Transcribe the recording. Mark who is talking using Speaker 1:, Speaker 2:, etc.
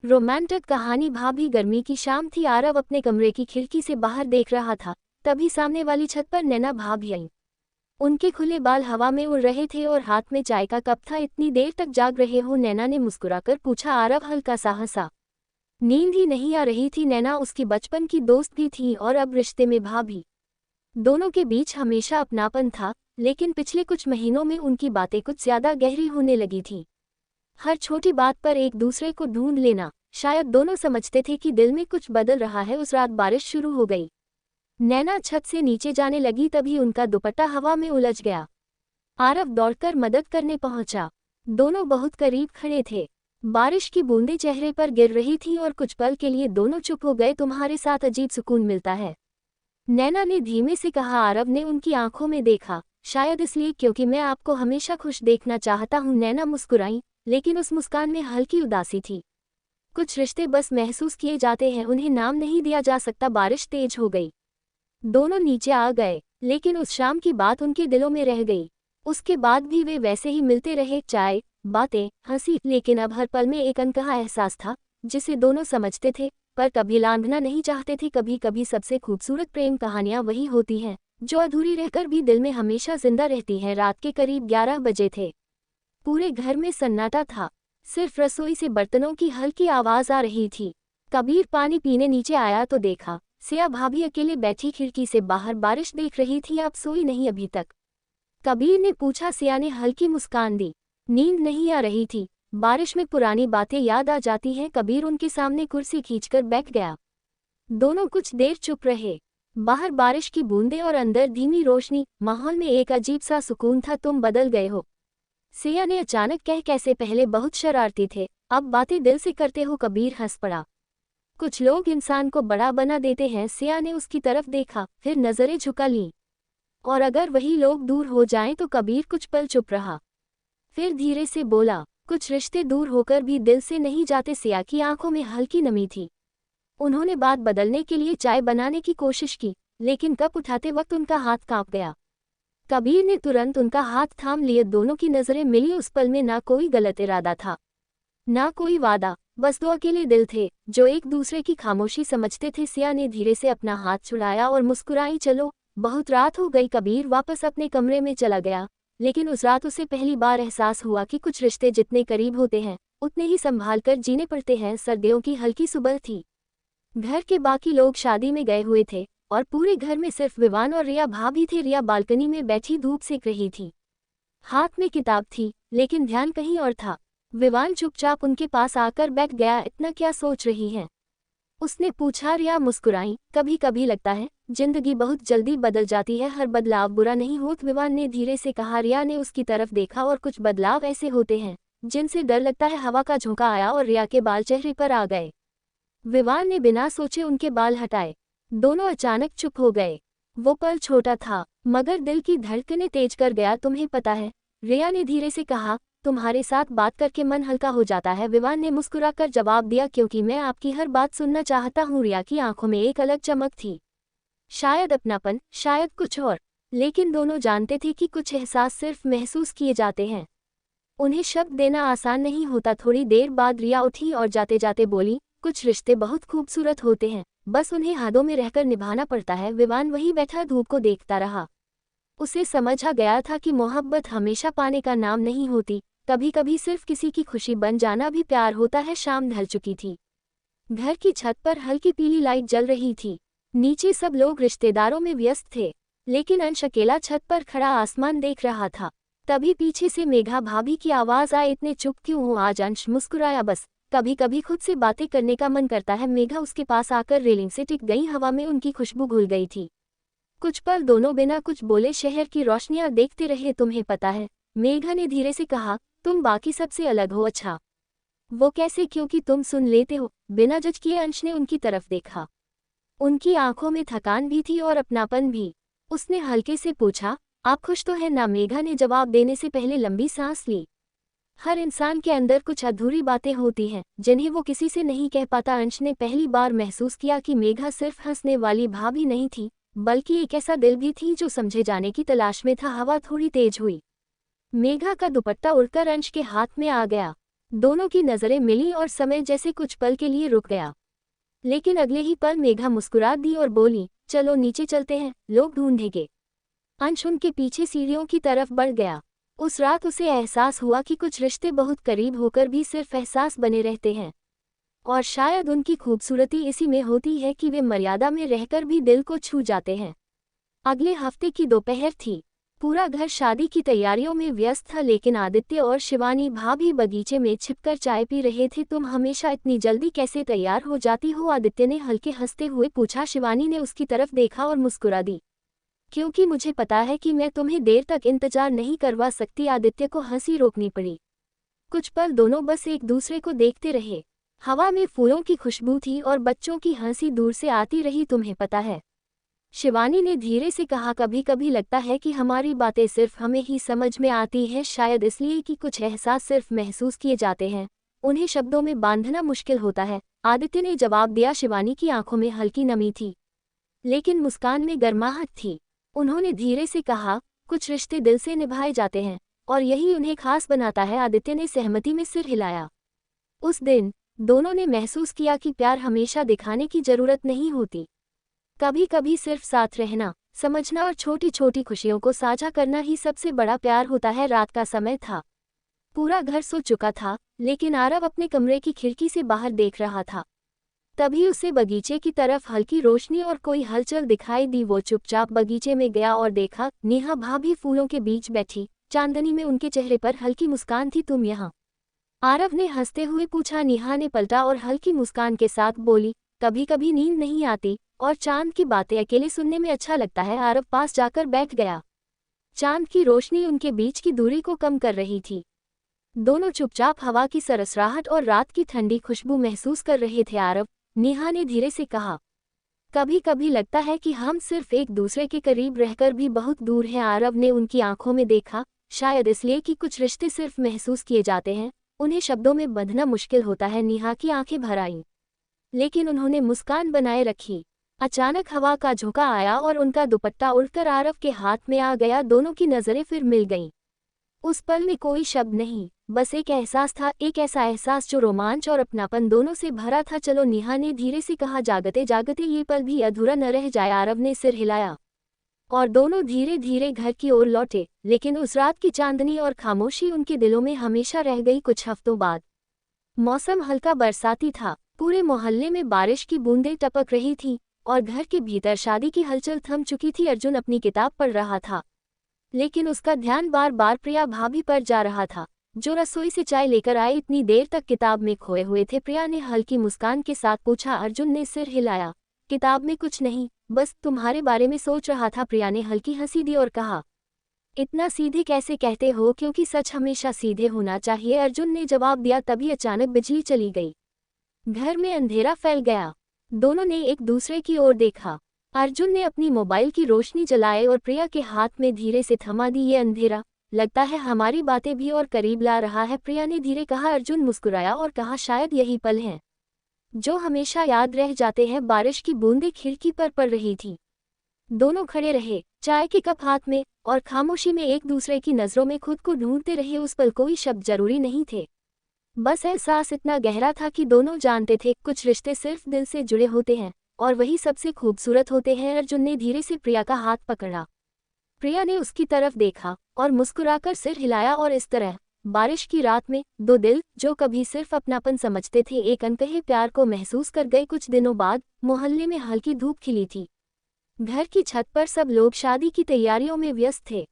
Speaker 1: Romantic कहानी। भाभी गर्मी की शाम थी। आरव अपने कमरे की खिड़की से बाहर देख रहा था, तभी सामने वाली छत पर नैना भाभी आई। उनके खुले बाल हवा में उड़ रहे थे और हाथ में चाय का कप था। इतनी देर तक जाग रहे हो? नैना ने मुस्कुराकर पूछा। आरव हल्का सा हंसा। नींद ही नहीं आ रही थी। नैना उसकी बचपन की दोस्त भी थी और अब रिश्ते में भाभी। दोनों के बीच हमेशा अपनापन था, लेकिन पिछले कुछ महीनों में उनकी बातें कुछ ज्यादा गहरी होने लगी थी। हर छोटी बात पर एक दूसरे को ढूंढ लेना। शायद दोनों समझते थे कि दिल में कुछ बदल रहा है। उस रात बारिश शुरू हो गई। नैना छत से नीचे जाने लगी, तभी उनका दुपट्टा हवा में उलझ गया। आरव दौड़कर मदद करने पहुंचा। दोनों बहुत करीब खड़े थे। बारिश की बूंदें चेहरे पर गिर रही थी और कुछ पल के लिए दोनों चुप हो गए। तुम्हारे साथ अजीब सुकून मिलता है, नैना ने धीमे से कहा। आरव ने उनकी आंखों में देखा। शायद इसलिए क्योंकि मैं आपको हमेशा खुश देखना चाहता हूं। नैना मुस्कुराई, लेकिन उस मुस्कान में हल्की उदासी थी। कुछ रिश्ते बस महसूस किए जाते हैं, उन्हें नाम नहीं दिया जा सकता। बारिश तेज हो गई। दोनों नीचे आ गए, लेकिन उस शाम की बात उनके दिलों में रह गई। उसके बाद भी वे वैसे ही मिलते रहे। चाय, बातें, हंसी, लेकिन अब हर पल में एक अनकहा एहसास था जिसे दोनों समझते थे पर कभी लांघना नहीं चाहते थे। कभी कभी सबसे खूबसूरत प्रेम कहानियां वही होती हैं जो अधूरी रहकर भी दिल में हमेशा जिंदा रहती हैं। रात के करीब 11 बजे थे। पूरे घर में सन्नाटा था। सिर्फ रसोई से बर्तनों की हल्की आवाज आ रही थी। कबीर पानी पीने नीचे आया तो देखा सिया भाभी अकेले बैठी खिड़की से बाहर बारिश देख रही थी। आप सोई नहीं अभी तक? कबीर ने पूछा। सिया ने हल्की मुस्कान दी। नींद नहीं आ रही थी। बारिश में पुरानी बातें याद आ जाती हैं। कबीर उनके सामने कुर्सी खींचकर बैठ गया। दोनों कुछ देर चुप रहे। बाहर बारिश की बूंदें और अंदर धीमी रोशनी। माहौल में एक अजीब सा सुकून था। तुम बदल गए हो, सिया ने अचानक कह। कैसे? पहले बहुत शरारती थे, अब बातें दिल से करते हो। कबीर हंस पड़ा। कुछ लोग इंसान को बड़ा बना देते हैं। सिया ने उसकी तरफ देखा, फिर नजरें झुका लीं। और अगर वही लोग दूर हो जाएं तो? कबीर कुछ पल चुप रहा, फिर धीरे से बोला। कुछ रिश्ते दूर होकर भी दिल से नहीं जाते। सिया की आंखों में हल्की नमी थी। उन्होंने बात बदलने के लिए चाय बनाने की कोशिश की, लेकिन कप उठाते वक्त उनका हाथ कांप गया। कबीर ने तुरंत उनका हाथ थाम लिए। दोनों की नजरें मिली। उस पल में ना कोई गलत इरादा था, ना कोई वादा, बस दो अकेले दिल थे जो एक दूसरे की खामोशी समझते थे। सिया ने धीरे से अपना हाथ छुड़ाया और मुस्कुराई। चलो, बहुत रात हो गई। कबीर वापस अपने कमरे में चला गया, लेकिन उस रात उसे पहली बार एहसास हुआ कि कुछ रिश्ते जितने करीब होते हैं उतने ही संभाल कर जीने पड़ते हैं। सर्दियों की हल्की सुबह थी। घर के बाकी लोग शादी में गए हुए थे और पूरे घर में सिर्फ विवान और रिया भाभी थे। रिया बालकनी में बैठी धूप सेक रही थी। हाथ में किताब थी, लेकिन ध्यान कहीं और था। विवान चुपचाप उनके पास आकर बैठ गया। इतना क्या सोच रही हैं? उसने पूछा। रिया मुस्कुराई। कभी कभी लगता है जिंदगी बहुत जल्दी बदल जाती है, हर बदलाव बुरा नहीं होता, विवान ने धीरे से कहा। रिया ने उसकी तरफ देखा। और कुछ बदलाव ऐसे होते हैं जिनसे डर लगता है। हवा का झोंका आया और रिया के बाल चेहरे पर आ गए। विवान ने बिना सोचे उनके बाल हटाए। दोनों अचानक चुप हो गए। वो पल छोटा था, मगर दिल की धड़कनें तेज कर गया। तुम्हें पता है, रिया ने धीरे से कहा, तुम्हारे साथ बात करके मन हल्का हो जाता है। विवान ने मुस्कुराकर जवाब दिया, क्योंकि मैं आपकी हर बात सुनना चाहता हूँ। रिया की आंखों में एक अलग चमक थी, शायद अपनापन, शायद कुछ और, लेकिन दोनों जानते थे कि कुछ एहसास सिर्फ महसूस किए जाते हैं। उन्हें शब्द देना आसान नहीं होता। थोड़ी देर बाद रिया उठी और जाते जाते बोली, कुछ रिश्ते बहुत खूबसूरत होते हैं, बस उन्हें हदों में रहकर निभाना पड़ता है। विवान वहीं बैठा धूप को देखता रहा। उसे समझ आ गया था कि मोहब्बत हमेशा पाने का नाम नहीं होती, कभी कभी सिर्फ किसी की खुशी बन जाना भी प्यार होता है। शाम ढल चुकी थी। घर की छत पर हल्की पीली लाइट जल रही थी। नीचे सब लोग रिश्तेदारों में व्यस्त थे, लेकिन अंश अकेला छत पर खड़ा आसमान देख रहा था। तभी पीछे से मेघा भाभी की आवाज आई, इतने चुप क्यों हो आज? अंश मुस्कुराया, बस कभी कभी खुद से बातें करने का मन करता है। मेघा उसके पास आकर रेलिंग से टिक गई। हवा में उनकी खुशबू घुल गई थी। कुछ पल दोनों बिना कुछ बोले शहर की रोशनियां देखते रहे। तुम्हें पता है, मेघा ने धीरे से कहा, तुम बाकी सबसे अलग हो। अच्छा, वो कैसे? क्योंकि तुम सुन लेते हो, बिना जज किए। अंश ने उनकी तरफ देखा। उनकी आंखों में थकान भी थी और अपनापन भी। उसने हल्के से पूछा, आप खुश तो हैं ना? मेघा ने जवाब देने से पहले लंबी सांस ली। हर इंसान के अंदर कुछ अधूरी बातें होती हैं जिन्हें वो किसी से नहीं कह पाता। अंश ने पहली बार महसूस किया कि मेघा सिर्फ हंसने वाली भाभी नहीं थी, बल्कि एक ऐसा दिल भी थी जो समझे जाने की तलाश में था। हवा थोड़ी तेज हुई। मेघा का दुपट्टा उड़कर अंश के हाथ में आ गया। दोनों की नजरें मिली और समय जैसे कुछ पल के लिए रुक गया। लेकिन अगले ही पल मेघा मुस्कुरा दी और बोली, चलो नीचे चलते हैं, लोग ढूंढेंगे। अंश उनके पीछे सीढ़ियों की तरफ बढ़ गया। उस रात उसे एहसास हुआ कि कुछ रिश्ते बहुत करीब होकर भी सिर्फ एहसास बने रहते हैं, और शायद उनकी खूबसूरती इसी में होती है कि वे मर्यादा में रहकर भी दिल को छू जाते हैं। अगले हफ्ते की दोपहर थी। पूरा घर शादी की तैयारियों में व्यस्त था, लेकिन आदित्य और शिवानी भाभी बगीचे में छिपकर चाय पी रहे थे। तुम हमेशा इतनी जल्दी कैसे तैयार हो जाती हो? आदित्य ने हल्के हंसते हुए पूछा। शिवानी ने उसकी तरफ देखा और मुस्कुरा दी। क्योंकि मुझे पता है कि मैं तुम्हें देर तक इंतजार नहीं करवा सकती। आदित्य को हंसी रोकनी पड़ी। कुछ पल दोनों बस एक दूसरे को देखते रहे। हवा में फूलों की खुशबू थी और बच्चों की हंसी दूर से आती रही। तुम्हें पता है, शिवानी ने धीरे से कहा, कभी कभी लगता है कि हमारी बातें सिर्फ हमें ही समझ में आती हैं, शायद इसलिए कि कुछ एहसास सिर्फ महसूस किए जाते हैं, उन्हें शब्दों में बांधना मुश्किल होता है। आदित्य ने जवाब दिया। शिवानी की आंखों में हल्की नमी थी, लेकिन मुस्कान में गर्माहट थी। उन्होंने धीरे से कहा, कुछ रिश्ते दिल से निभाए जाते हैं और यही उन्हें खास बनाता है। आदित्य ने सहमति में सिर हिलाया। उस दिन दोनों ने महसूस किया कि प्यार हमेशा दिखाने की जरूरत नहीं होती। कभी कभी सिर्फ साथ रहना, समझना और छोटी छोटी खुशियों को साझा करना ही सबसे बड़ा प्यार होता है। रात का समय था। पूरा घर सो चुका था, लेकिन आरव अपने कमरे की खिड़की से बाहर देख रहा था। तभी उसे बगीचे की तरफ हल्की रोशनी और कोई हलचल दिखाई दी। वो चुपचाप बगीचे में गया और देखा, नेहा भाभी फूलों के बीच बैठी, चांदनी में उनके चेहरे पर हल्की मुस्कान थी। तुम यहाँ? आरव ने हंसते हुए पूछा। नेहा ने पलटा और हल्की मुस्कान के साथ बोली, कभी कभी नींद नहीं आती और चांद की बातें अकेले सुनने में अच्छा लगता है। आरव पास जाकर बैठ गया। चांद की रोशनी उनके बीच की दूरी को कम कर रही थी। दोनों चुपचाप हवा की सरसराहट और रात की ठंडी खुशबू महसूस कर रहे थे। आरव, नेहा ने धीरे से कहा, कभी कभी लगता है कि हम सिर्फ एक दूसरे के करीब रहकर भी बहुत दूर हैं। आरव ने उनकी आंखों में देखा। शायद इसलिए कि कुछ रिश्ते सिर्फ महसूस किए जाते हैं, उन्हें शब्दों में बंधना मुश्किल होता है। नेहा की आंखें भर आईं, लेकिन उन्होंने मुस्कान बनाए रखी। अचानक हवा का झोंका आया और उनका दुपट्टा उड़कर आरव के हाथ में आ गया। दोनों की नजरें फिर मिल गईं। उस पल में कोई शब्द नहीं, बस एक एहसास था, एक ऐसा एहसास जो रोमांच और अपनापन दोनों से भरा था। चलो, नेहा ने धीरे से कहा, जागते जागते ये पल भी अधूरा न रह जाए। आरव ने सिर हिलाया और दोनों धीरे धीरे घर की ओर लौटे। लेकिन उस रात की चांदनी और खामोशी उनके दिलों में हमेशा रह गई। कुछ हफ्तों बाद मौसम हल्का बरसाती था। पूरे मोहल्ले में बारिश की बूंदें टपक रही थीं और घर के भीतर शादी की हलचल थम चुकी थी। अर्जुन अपनी किताब पढ़ रहा था, लेकिन उसका ध्यान बार बार प्रिया भाभी पर जा रहा था, जो रसोई से चाय लेकर आए। इतनी देर तक किताब में खोए हुए थे? प्रिया ने हल्की मुस्कान के साथ पूछा। अर्जुन ने सिर हिलाया। किताब में कुछ नहीं, बस तुम्हारे बारे में सोच रहा था। प्रिया ने हल्की हंसी दी और कहा, इतना सीधे कैसे कहते हो? क्योंकि सच हमेशा सीधे होना चाहिए, अर्जुन ने जवाब दिया। तभी अचानक बिजली चली गई। घर में अंधेरा फैल गया। दोनों ने एक दूसरे की ओर देखा। अर्जुन ने अपनी मोबाइल की रोशनी जलाए और प्रिया के हाथ में धीरे से थमा दी। ये अंधेरा लगता है हमारी बातें भी और करीब ला रहा है, प्रिया ने धीरे कहा। अर्जुन मुस्कुराया और कहा, शायद यही पल हैं जो हमेशा याद रह जाते हैं। बारिश की बूंदें खिड़की पर पड़ रही थी। दोनों खड़े रहे, चाय के कप हाथ में, और खामोशी में एक दूसरे की नजरों में खुद को ढूंढते रहे। उस पल कोई शब्द जरूरी नहीं थे, बस एहसास इतना गहरा था कि दोनों जानते थे, कुछ रिश्ते सिर्फ दिल से जुड़े होते हैं और वही सबसे खूबसूरत होते हैं। अर्जुन ने धीरे से प्रिया का हाथ पकड़ा। प्रिया ने उसकी तरफ देखा और मुस्कुराकर सिर हिलाया। और इस तरह बारिश की रात में दो दिल जो कभी सिर्फ अपनापन समझते थे, एक अनकहे प्यार को महसूस कर गए। कुछ दिनों बाद मोहल्ले में हल्की धूप खिली थी। घर की छत पर सब लोग शादी की तैयारियों में व्यस्त थे।